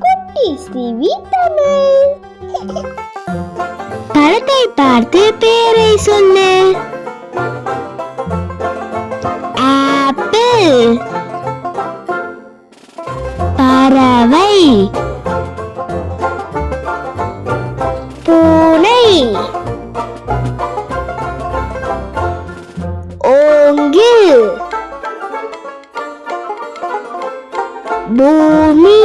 குட்டீஸ் டிவி தமிழ். படத்தை பார்த்து பேரை சொல்லு. ஆப்பிள், பறவை, பூனை, ஓங்கில், பூமி,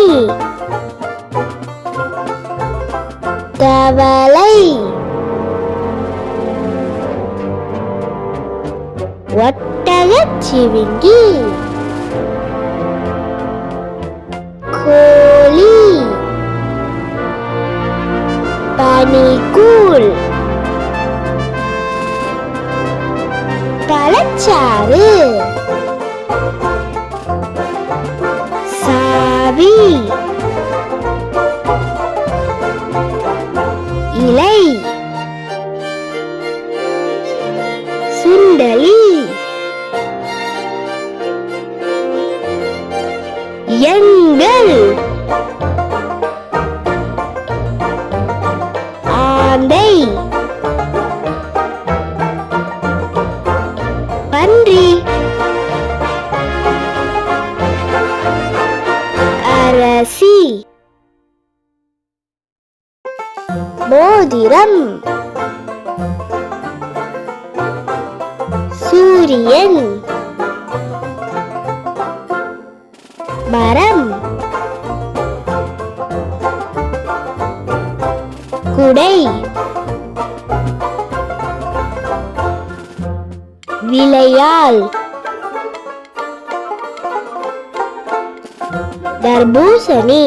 தவளை, ஒட்டகச்சிவிங்கி, கோழி, பனிக்கூழ், பழச்சாறு, சாவி, இலை, சுண்டலி, எங்கள், ஆந்தை, பன்றி, அரசி, மோதிரம், சூரியன், மரம், குடை, விளையால், தர்பூசணி,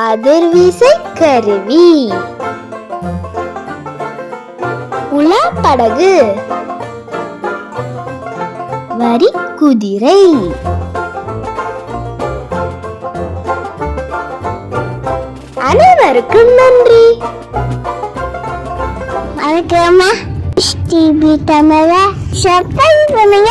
அதிர்விசை கருவி, உலாப்படகு, வரி குதிரை. அனைவருக்கும் நன்றி. வணக்கம். டிவி தமிழ சப்ஸ்கிரைப் பண்ணுங்க.